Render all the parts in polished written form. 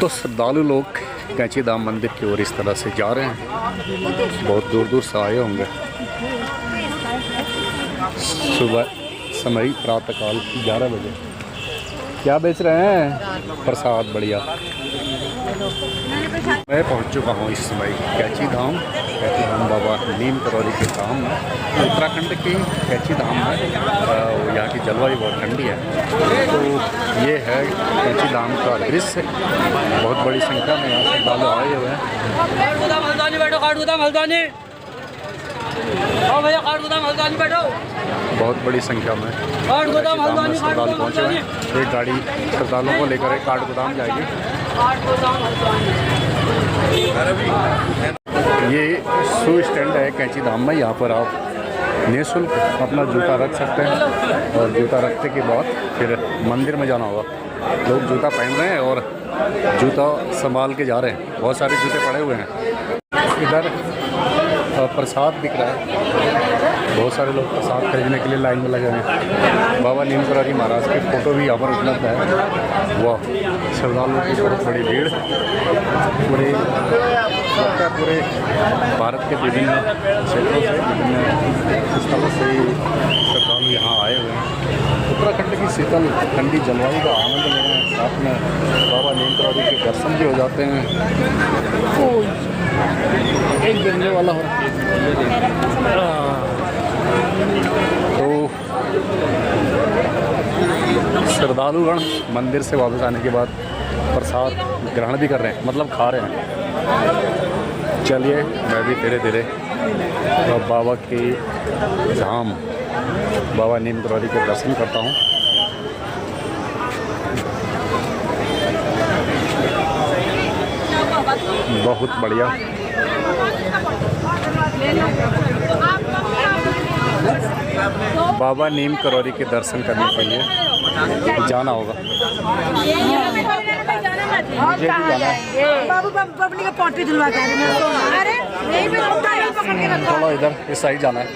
तो श्रद्धालु लोग कैंची धाम मंदिर की ओर इस तरह से जा रहे हैं। बहुत दूर दूर से आए होंगे। सुबह समय प्रातःकाल 11 बजे। क्या बेच रहे हैं? प्रसाद। बढ़िया। मैं पहुंच चुका हूं इस समय कैंची धाम बाबा नीम करौरी के धाम में। उत्तराखंड की कैंची धाम है। यहाँ की जलवायु बहुत ठंडी है। तो ये है कैंची धाम का दृश्य। बहुत बड़ी संख्या में यहाँ श्रद्धालु आए हुए हैं। बहुत बड़ी संख्या में श्रद्धालु पहुँचे हुए हैं। एक गाड़ी श्रद्धालुओं को लेकर काठगोदाम जाएगी। ये शू स्टैंड है कैंची धाम में। यहाँ पर आप निःशुल्क अपना जूता रख सकते हैं और जूता रखने के बाद फिर मंदिर में जाना होगा। लोग जूता पहन रहे हैं और जूता संभाल के जा रहे हैं। बहुत सारे जूते पड़े हुए हैं। इधर प्रसाद बिक रहा है। बहुत सारे लोग प्रसाद खरीदने के लिए लाइन में लगे हुए हैं। बाबा नीम करौरी महाराज की फ़ोटो भी यहाँ पर उपलब्ध है। वाह, श्रद्धालुओं की बहुत बड़ी भीड़। पूरे भारत के विभिन्न क्षेत्रों से, विभिन्न स्थलों से श्रद्धालु यहाँ आए हुए हैं। उत्तराखंड की शीतल ठंडी जलवायु का आनंद ले रहे हैं। साथ में बाबा नीम करौरी के दर्शन भी हो जाते हैं। तो एक गिरने वाला हो। तो श्रद्धालुगण मंदिर से वापस आने के बाद प्रसाद ग्रहण भी कर रहे हैं, मतलब खा रहे हैं। चलिए मैं भी धीरे धीरे बाबा की धाम बाबा नीम करौरी के दर्शन करता हूँ। बहुत बढ़िया। बाबा नीम करौरी के दर्शन करने के लिए जाना होगा। मुझे भी जाना है। थोड़ा इधर इस साइड जाना है।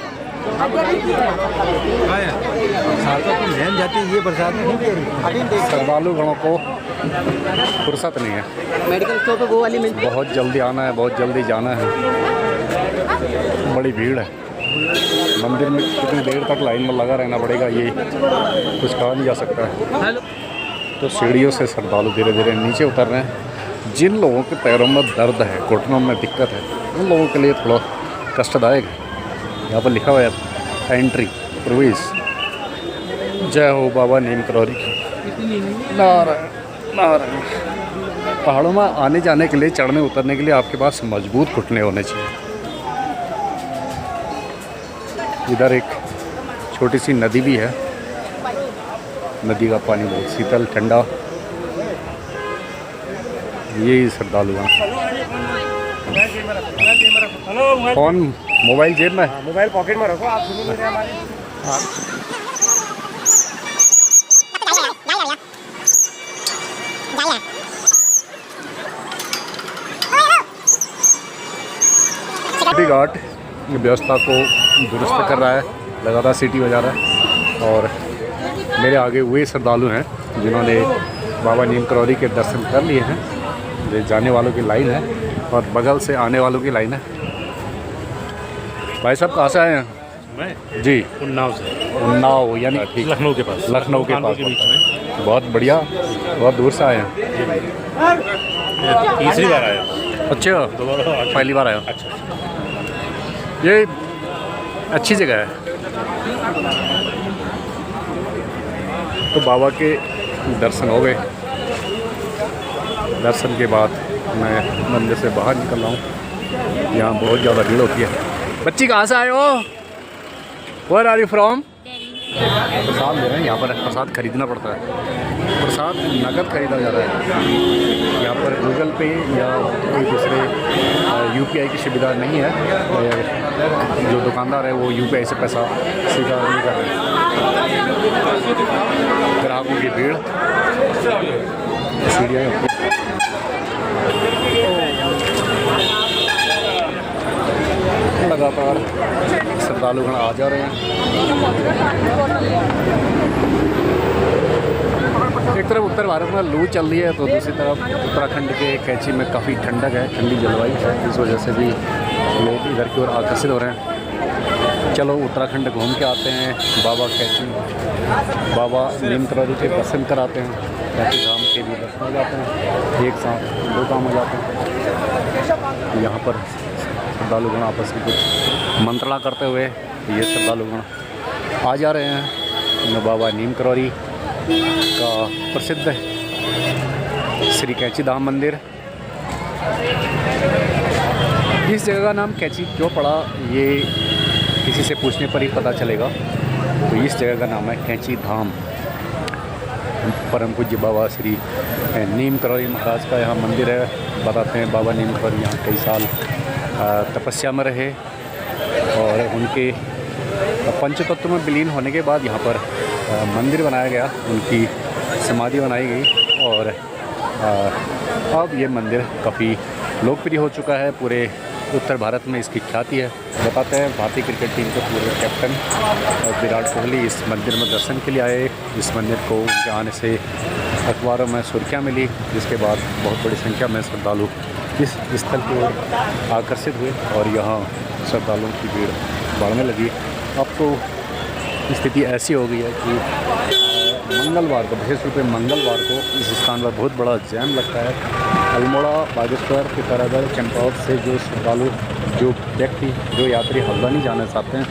श्रद्धालु गणों को फुर्सत नहीं है। मेडिकल स्टोर पे वो वाली मिलती है। बहुत जल्दी आना है, बहुत जल्दी जाना है। बड़ी भीड़ है। मंदिर में कितनी देर तक लाइन में लगा रहना पड़ेगा, ये कुछ कहा नहीं जा सकता है। तो सीढ़ियों से श्रद्धालु धीरे धीरे नीचे उतर रहे हैं। जिन लोगों के पैरों में दर्द है, घुटनों में दिक्कत है, उन लोगों के लिए थोड़ा कष्टदायक है। यहाँ पर लिखा हुआ है एंट्री प्रवेश। जय हो बाबा नीम करौरी की। नारायण नारायण। पहाड़ों में आने जाने के लिए, चढ़ने उतरने के लिए आपके पास मजबूत घुटने होने चाहिए। इधर एक छोटी सी नदी भी है। नदी का पानी बहुत शीतल ठंडा। यही श्रद्धालु हैं। फोन मोबाइल जेब में, मोबाइल पॉकेट में रखो। आप सुन नहीं रहे हमारी। घाट व्यवस्था को दुरुस्त कर रहा है, लगातार सीटी बजा रहा है। और मेरे आगे वे श्रद्धालु हैं जिन्होंने बाबा नीम करौरी के दर्शन कर लिए हैं। ये जाने वालों की लाइन है और बगल से आने वालों की लाइन है। भाई साहब कहाँ से आए हैं? मैं जी उन्नाव से। उन्नाव यानी ठीक लखनऊ के पास। लखनऊ के पास। बहुत बढ़िया। बहुत दूर से आए हैं। तीसरी बार आया। अच्छा, दोबारा पहली बार आया। अच्छा। ये अच्छी जगह है। तो बाबा के दर्शन हो गए। दर्शन के बाद मैं मंदिर से बाहर निकल रहा हूँ। यहाँ बहुत ज़्यादा भीड़ होती है। बच्ची कहाँ से आए हो? Where are you from? प्रसाद ले रहे हैं। यहाँ पर प्रसाद खरीदना पड़ता है। प्रसाद नकद खरीदा जा रहा है। यहाँ पर गूगल पे या कोई दूसरे यूपीआई की सुविधा नहीं है। जो दुकानदार है वो यूपीआई से पैसा स्वीकार नहीं कर रहे हैं। ग्राहकों की भीड़। सीढ़ियाँ लगातार श्रद्धालुगण आ जा रहे हैं। एक तरफ उत्तर भारत में लू चल रही है तो दूसरी तरफ उत्तराखंड के कैंची में काफ़ी ठंडक है, ठंडी जलवायु है, इस वजह से भी लोग इधर की ओर आकर्षित हो रहे हैं। चलो उत्तराखंड घूम के आते हैं, बाबा कैंची, बाबा नीम करौरी के दर्शन कराते हैं, कैंची धाम के भी दर्शन हो जाते हैं, एक साथ दो काम हो जाते हैं। यहाँ पर श्रद्धालुगण आपस में कुछ मंत्रणा करते हुए ये श्रद्धालुगण आ जा रहे हैं बाबा नीम करौरी का प्रसिद्ध श्री कैंची धाम मंदिर। इस जगह का नाम कैंची क्यों पड़ा ये किसी से पूछने पर ही पता चलेगा। तो इस जगह का नाम है कैंची धाम। परम पूज्य बाबा श्री नीम करौरी महाराज का यहाँ मंदिर है। बताते हैं बाबा नीम करौरी यहाँ कई साल तपस्या में रहे और उनके पंचतत्व में विलीन होने के बाद यहाँ पर मंदिर बनाया गया, उनकी समाधि बनाई गई और अब ये मंदिर काफ़ी लोकप्रिय हो चुका है। पूरे उत्तर भारत में इसकी ख्याति है। बताते हैं भारतीय क्रिकेट टीम के पूर्व कैप्टन विराट कोहली इस मंदिर में दर्शन के लिए आए। इस मंदिर को उनके आने से अखबारों में सुर्खियाँ मिली, जिसके बाद बहुत बड़ी संख्या में श्रद्धालु इस स्थल की ओर आकर्षित हुए और यहाँ श्रद्धालुओं की भीड़ बढ़ने लगी। अब तो स्थिति ऐसी हो गई है कि मंगलवार को, विशेष रूप से मंगलवार को इस स्थान पर बहुत बड़ा जैम लगता है। अल्मोड़ा, बागेश्वर, पिथौरागढ़, चंपावत से जो श्रद्धालु, जो व्यक्ति, जो यात्री हल्द्वानी जाना चाहते हैं,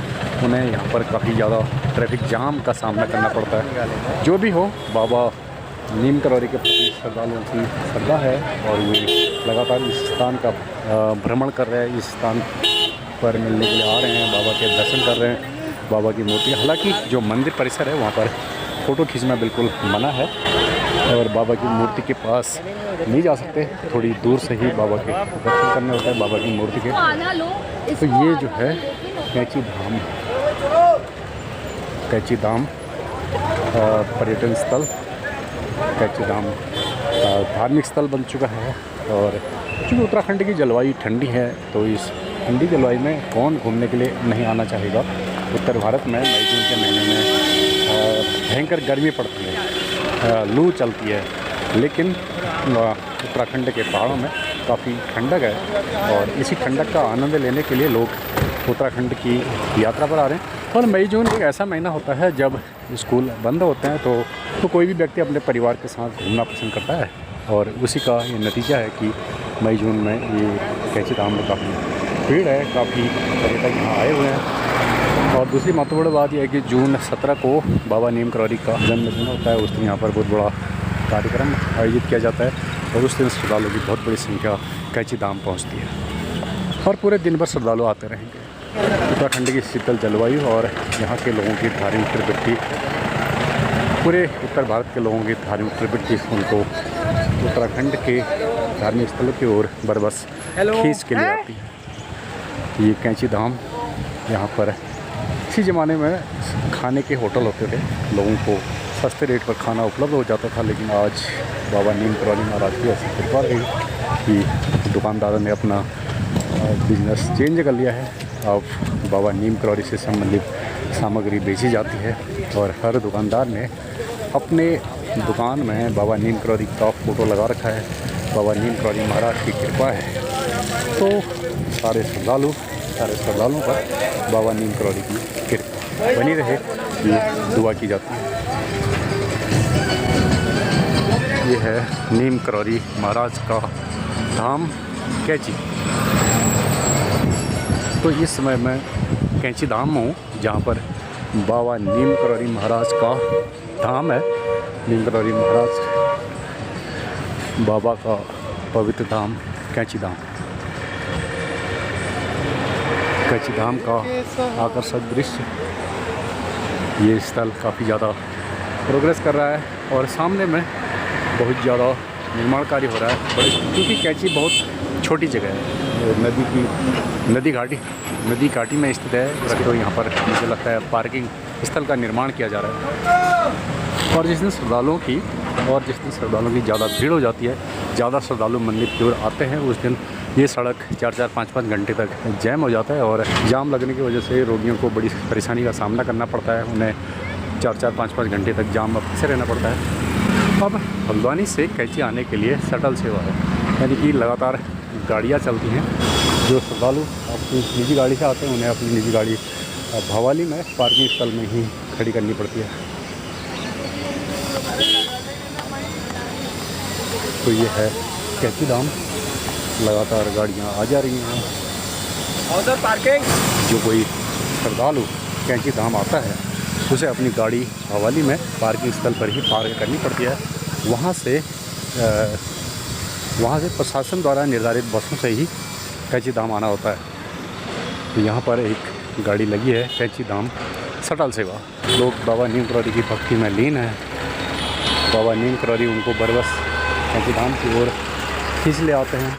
उन्हें यहाँ पर काफ़ी ज़्यादा ट्रैफिक जाम का सामना करना पड़ता है। जो भी हो, बाबा नीम करौरी के प्रति श्रद्धालुओं की श्रद्धा है और वे लगातार इस स्थान का भ्रमण कर रहे हैं, इस स्थान पर मिलने के लिए आ रहे हैं, बाबा के दर्शन कर रहे हैं, बाबा की मूर्ति। हालांकि जो मंदिर परिसर है वहाँ पर फ़ोटो खींचना बिल्कुल मना है और बाबा की मूर्ति के पास नहीं जा सकते, थोड़ी दूर से ही बाबा के दर्शन करने होता है बाबा की मूर्ति के। तो ये जो है कैंची धाम, कैंची धाम पर्यटन स्थल, कैंची धाम धार्मिक स्थल बन चुका है। और चूँकि उत्तराखंड की जलवायु ठंडी है तो इस ठंडी जलवायु में कौन घूमने के लिए नहीं आना चाहेगा। उत्तर भारत में मई जून के महीने में भयंकर गर्मी पड़ती है, लू चलती है, लेकिन उत्तराखंड के पहाड़ों में काफ़ी ठंडक है और इसी ठंडक का आनंद लेने के लिए लोग उत्तराखंड की यात्रा पर आ रहे हैं। और मई जून एक ऐसा महीना होता है जब स्कूल बंद होते हैं तो कोई भी व्यक्ति अपने परिवार के साथ घूमना पसंद करता है और उसी का ये नतीजा है कि मई जून में ये कैंची धाम में काफ़ी भीड़ है, काफ़ी पर्यटक यहाँ आए हुए हैं। और दूसरी महत्वपूर्ण बात यह है कि जून 17 को बाबा नीम करौरी का जन्मदिन होता है। उस दिन यहाँ पर बहुत बड़ा कार्यक्रम आयोजित किया जाता है और उस दिन श्रद्धालुओं की बहुत बड़ी संख्या कैंची धाम पहुँचती है और पूरे दिन भर श्रद्धालु आते रहेंगे। उत्तराखंड की शीतल जलवायु और यहाँ के लोगों की धार्मिक प्रवृत्ति, पूरे उत्तर भारत के लोगों की धार्मिक प्रवृत्ति उनको उत्तराखंड के धार्मिक स्थलों की ओर बरबस खींच के लिए आती है। ये कैंची धाम, यहाँ पर इसी ज़माने में खाने के होटल होते थे, लोगों को सस्ते रेट पर खाना उपलब्ध हो जाता था, लेकिन आज बाबा नीम करौरी महाराज की ऐसी कृपा रही कि दुकानदारों ने अपना बिजनेस चेंज कर लिया है। अब बाबा नीम करौरी से संबंधित सामग्री बेची जाती है और हर दुकानदार ने अपने दुकान में बाबा नीम करौरी का फ़ोटो लगा रखा है। बाबा नीम करौरी महाराज की कृपा है तो सारे श्रद्धालुओं पर बाबा नीम करौरी की कृपा बनी रहे, ये दुआ की जाती है। ये है नीम करौरी महाराज का धाम कैंची। तो इस समय मैं कैंची धाम में हूँ, जहाँ पर बाबा नीम करौरी महाराज का धाम है। नीम करौरी महाराज बाबा का पवित्र धाम कैंची धाम। कैंची धाम का आकर्षक दृश्य, ये स्थल काफ़ी ज़्यादा प्रोग्रेस कर रहा है और सामने में बहुत ज़्यादा निर्माण कार्य हो रहा है। क्योंकि कैंची बहुत छोटी जगह है, नदी घाटी में स्थित है, तो यहाँ पर मुझे लगता है पार्किंग स्थल का निर्माण किया जा रहा है। और जिस दिन श्रद्धालुओं की ज़्यादा भीड़ हो जाती है, ज़्यादा श्रद्धालु मंदिर की ओर आते हैं, उस दिन ये सड़क 4-4, 5-5 घंटे तक जैम हो जाता है और जाम लगने की वजह से रोगियों को बड़ी परेशानी का सामना करना पड़ता है। उन्हें 4-4, 5-5 घंटे तक जाम में फंसे रहना पड़ता है। अब हल्द्वानी से कैंची आने के लिए शटल सेवा है, यानी कि लगातार गाड़ियाँ चलती हैं। जो श्रद्धालु अपनी निजी गाड़ी से आते हैं उन्हें अपनी निजी गाड़ी भवाली में पार्किंग स्थल में ही खड़ी करनी पड़ती है। तो ये है कैंची धाम, लगातार गाड़ियाँ आ जा रही हैं। उधर पार्किंग। जो कोई श्रद्धालु कैंची धाम आता है उसे अपनी गाड़ी भवाली में पार्किंग स्थल पर ही पार्क करनी पड़ती है। वहाँ से प्रशासन द्वारा निर्धारित बसों से ही कैंची धाम आना होता है। तो यहाँ पर एक गाड़ी लगी है कैंची धाम शटल सेवा। लोग बाबा नीम करौरी की भक्ति में लीन हैं। बाबा नीम करौरी उनको बरबस कैंची धाम की ओर खींच ले आते हैं।